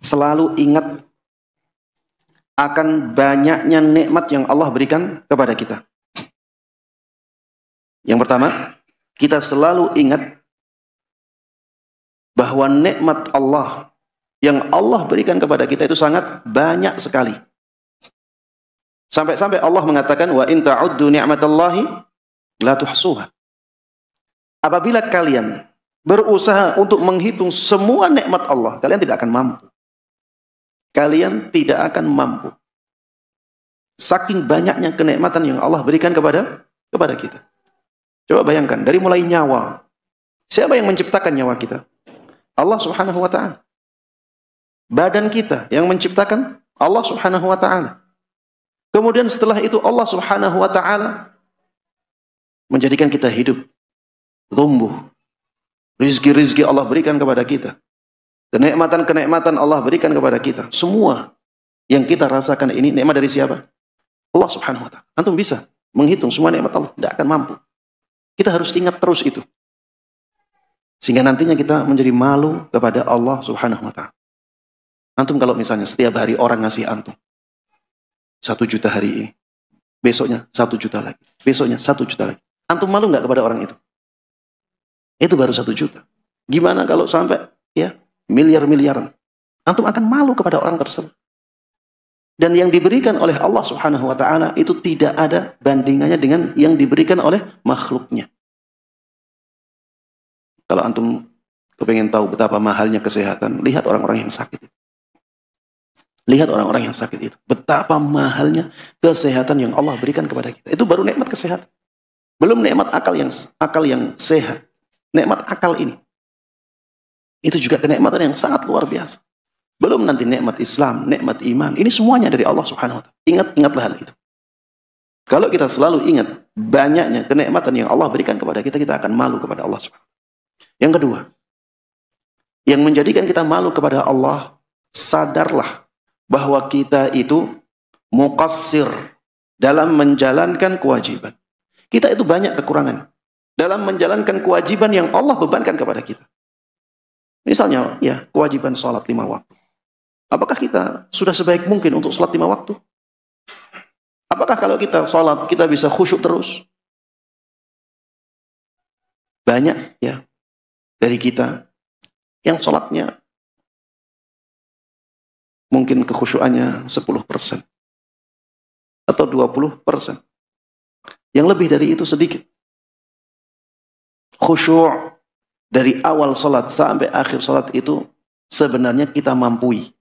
selalu ingat akan banyaknya nikmat yang Allah berikan kepada kita. Yang pertama, kita selalu ingat bahwa nikmat Allah yang Allah berikan kepada kita itu sangat banyak sekali. Sampai-sampai Allah mengatakan, wa in ta'uddu ni'matallahi la tuhsuha. Apabila kalian berusaha untuk menghitung semua nikmat Allah, kalian tidak akan mampu. Kalian tidak akan mampu. Saking banyaknya kenikmatan yang Allah berikan kepada kita. Coba bayangkan, dari mulai nyawa. Siapa yang menciptakan nyawa kita? Allah Subhanahu wa ta'ala. Badan kita yang menciptakan Allah Subhanahu wa ta'ala. Kemudian setelah itu Allah Subhanahu wa ta'ala menjadikan kita hidup, tumbuh. Rizki-rizki Allah berikan kepada kita. Kenikmatan-kenikmatan Allah berikan kepada kita. Semua yang kita rasakan ini nikmat dari siapa? Allah Subhanahu wa ta'ala. Antum bisa menghitung semua nikmat Allah, tidak akan mampu. Kita harus ingat terus itu. Sehingga nantinya kita menjadi malu kepada Allah Subhanahu wa ta'ala. Antum kalau misalnya setiap hari orang ngasih antum 1 juta hari ini, besoknya 1 juta lagi, besoknya 1 juta lagi. Antum malu nggak kepada orang itu? Itu baru 1 juta. Gimana kalau sampai ya miliar-miliaran? Antum akan malu kepada orang tersebut. Dan yang diberikan oleh Allah Subhanahu wa ta'ala itu tidak ada bandingannya dengan yang diberikan oleh makhluknya. Kalau antum kepengen tahu betapa mahalnya kesehatan, lihat orang-orang yang sakit. Lihat orang-orang yang sakit itu. Betapa mahalnya kesehatan yang Allah berikan kepada kita. Itu baru nikmat kesehatan. Belum nikmat akal yang sehat. Nikmat akal ini. Itu juga kenikmatan yang sangat luar biasa. Belum nanti nikmat Islam, nikmat iman. Ini semuanya dari Allah Subhanahu wa ta'ala. Ingatlah hal itu. Kalau kita selalu ingat banyaknya kenikmatan yang Allah berikan kepada kita, kita akan malu kepada Allah Subhanahu wa ta'ala. Yang kedua, yang menjadikan kita malu kepada Allah, sadarlah bahwa kita itu muqassir dalam menjalankan kewajiban. Kita itu banyak kekurangan dalam menjalankan kewajiban yang Allah bebankan kepada kita. Misalnya, ya, kewajiban sholat 5 waktu. Apakah kita sudah sebaik mungkin untuk sholat 5 waktu? Apakah kalau kita sholat, kita bisa khusyuk terus? Banyak ya dari kita yang sholatnya mungkin kekhusyuannya 10% atau 20%. Yang lebih dari itu sedikit. Khusyuk dari awal sholat sampai akhir sholat itu sebenarnya kita mampui.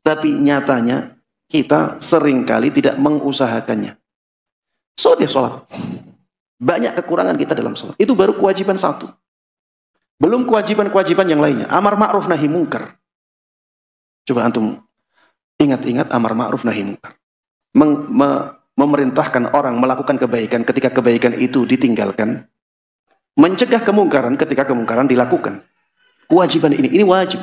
Tapi nyatanya kita seringkali tidak mengusahakannya. Sholat ya sholat. Banyak kekurangan kita dalam sholat. Itu baru kewajiban 1. Belum kewajiban-kewajiban yang lainnya. Amar ma'ruf nahi mungkar. Coba antum ingat-ingat amar ma'ruf nahi mungkar. Memerintahkan orang melakukan kebaikan ketika kebaikan itu ditinggalkan. Mencegah kemungkaran ketika kemungkaran dilakukan. Kewajiban ini wajib.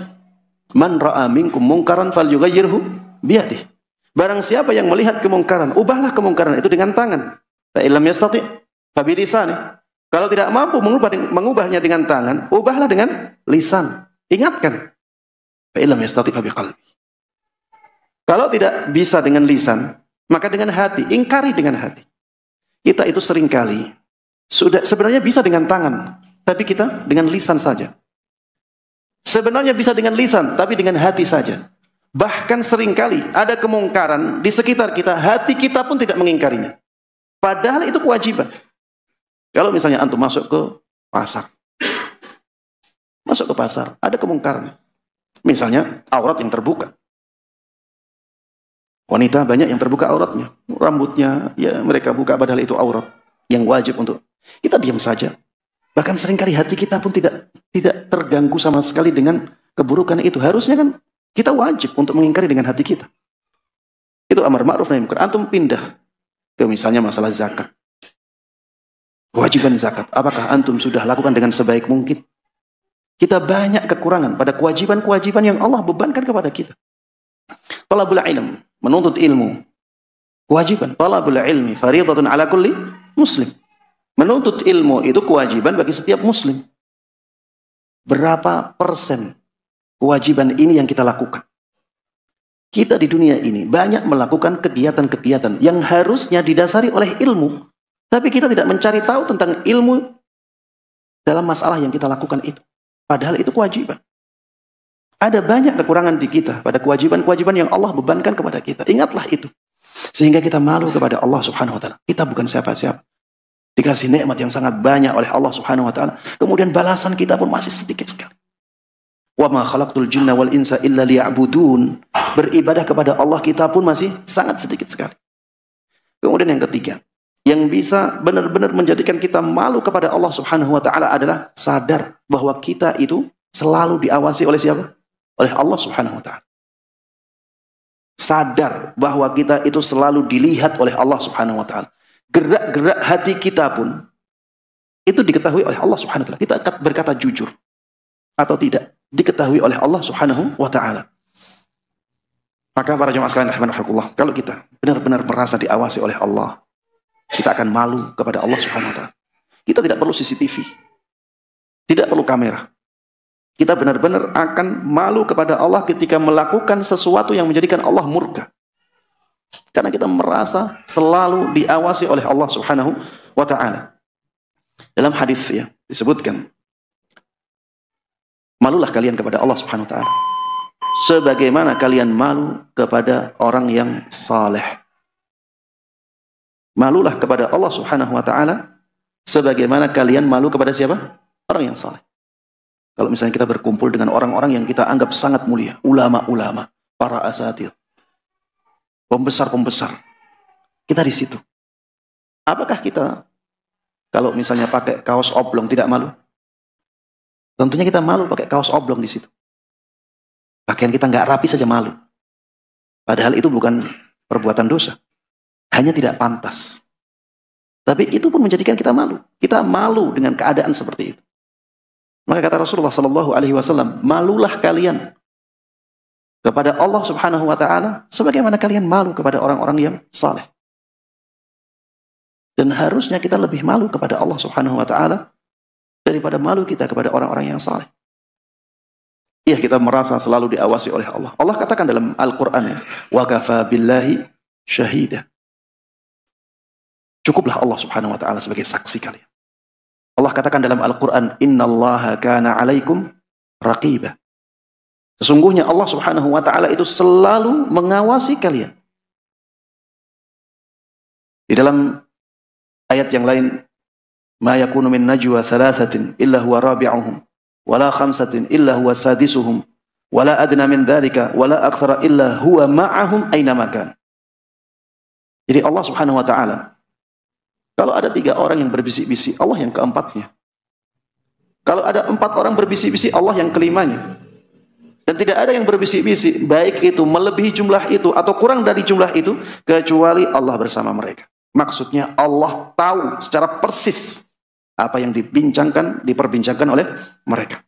Man ra'a minkum mungkaran falyughayyirhu biyadihi. Barang siapa yang melihat kemungkaran, ubahlah kemungkaran itu dengan tangan. Fa illam yastati' fa bilisani. Kalau tidak mampu mengubahnya dengan tangan, ubahlah dengan lisan. Ingatkan. Fa illam yastati' fa biqalbi. Kalau tidak bisa dengan lisan, maka dengan hati, ingkari dengan hati. Kita itu seringkali sudah sebenarnya bisa dengan tangan, tapi kita dengan lisan saja. Sebenarnya bisa dengan lisan, tapi dengan hati saja. Bahkan seringkali ada kemungkaran di sekitar kita, hati kita pun tidak mengingkarinya. Padahal itu kewajiban. Kalau misalnya antum masuk ke pasar. Masuk ke pasar, ada kemungkaran. Misalnya aurat yang terbuka. Wanita banyak yang terbuka auratnya. Rambutnya, ya mereka buka padahal itu aurat. Yang wajib untuk kita diam saja. Bahkan seringkali hati kita pun tidak terganggu sama sekali dengan keburukan itu. Harusnya kan kita wajib untuk mengingkari dengan hati kita. Itu amar ma'ruf nahi munkar. Antum pindah ke misalnya masalah zakat. Kewajiban zakat. Apakah antum sudah lakukan dengan sebaik mungkin? Kita banyak kekurangan pada kewajiban-kewajiban yang Allah bebankan kepada kita. Talabul ilm, menuntut ilmu. Kewajiban. Talabul ilmi fariidatun ala kulli muslim. Menuntut ilmu itu kewajiban bagi setiap muslim. Berapa persen kewajiban ini yang kita lakukan. Kita di dunia ini banyak melakukan kegiatan-kegiatan yang harusnya didasari oleh ilmu. Tapi kita tidak mencari tahu tentang ilmu dalam masalah yang kita lakukan itu. Padahal itu kewajiban. Ada banyak kekurangan di kita pada kewajiban-kewajiban yang Allah bebankan kepada kita. Ingatlah itu. Sehingga kita malu kepada Allah subhanahu wa ta'ala. Kita bukan siapa-siapa. Dikasih nikmat yang sangat banyak oleh Allah subhanahu wa ta'ala. Kemudian balasan kita pun masih sedikit sekali. Wa ma khalaqtul jinna wal insa illa liya'budun. Beribadah kepada Allah kita pun masih sangat sedikit sekali. Kemudian yang ketiga, yang bisa benar-benar menjadikan kita malu kepada Allah subhanahu wa ta'ala adalah sadar bahwa kita itu selalu diawasi oleh siapa? Oleh Allah subhanahu wa ta'ala. Sadar bahwa kita itu selalu dilihat oleh Allah subhanahu wa ta'ala. Gerak-gerak hati kita pun itu diketahui oleh Allah subhanahu wa ta'ala. Kita akan berkata jujur atau tidak, diketahui oleh Allah subhanahu wa ta'ala. Maka para jemaah sekalian rahimakumullah, kalau kita benar-benar merasa diawasi oleh Allah, kita akan malu kepada Allah subhanahu wa ta'ala. Kita tidak perlu CCTV, tidak perlu kamera. Kita benar-benar akan malu kepada Allah ketika melakukan sesuatu yang menjadikan Allah murka. Karena kita merasa selalu diawasi oleh Allah subhanahu wa ta'ala. Dalam hadis ya, disebutkan, malulah kalian kepada Allah subhanahu wa ta'ala sebagaimana kalian malu kepada orang yang saleh. Malulah kepada Allah subhanahu wa ta'ala sebagaimana kalian malu kepada siapa? Orang yang saleh. Kalau misalnya kita berkumpul dengan orang-orang yang kita anggap sangat mulia, ulama-ulama, para asatir, pembesar-pembesar, kita di situ. Apakah kita kalau misalnya pakai kaos oblong tidak malu? Tentunya kita malu pakai kaos oblong di situ. Pakaian kita nggak rapi saja malu. Padahal itu bukan perbuatan dosa, hanya tidak pantas. Tapi itu pun menjadikan kita malu. Kita malu dengan keadaan seperti itu. Maka kata Rasulullah sallallahu alaihi wasallam, malulah kalian kepada Allah subhanahu wa ta'ala sebagaimana kalian malu kepada orang-orang yang saleh. Dan harusnya kita lebih malu kepada Allah subhanahu wa ta'ala daripada malu kita kepada orang-orang yang saleh. Iya, kita merasa selalu diawasi oleh Allah. Allah katakan dalam Al-Quran, wa kafa billahi syahida. Cukuplah Allah subhanahu wa ta'ala sebagai saksi kalian. Allah katakan dalam Al-Quran, innallaha kana alaikum raqiba. Sesungguhnya Allah subhanahu wa ta'ala itu selalu mengawasi kalian. Di dalam ayat yang lain, ma yakunu min najwa thalathatin illa huwa rabi'uhum wala khamsatin illa huwa sadisuhum wala adna min dhalika wala akthara illa huwa ma'ahum aina makan. Jadi Allah subhanahu wa ta'ala, kalau ada 3 orang yang berbisik-bisik, Allah yang keempatnya. Kalau ada 4 orang berbisik-bisik, Allah yang kelimanya. Dan tidak ada yang berbisik-bisik, baik itu melebihi jumlah itu atau kurang dari jumlah itu, kecuali Allah bersama mereka. Maksudnya Allah tahu secara persis apa yang diperbincangkan oleh mereka.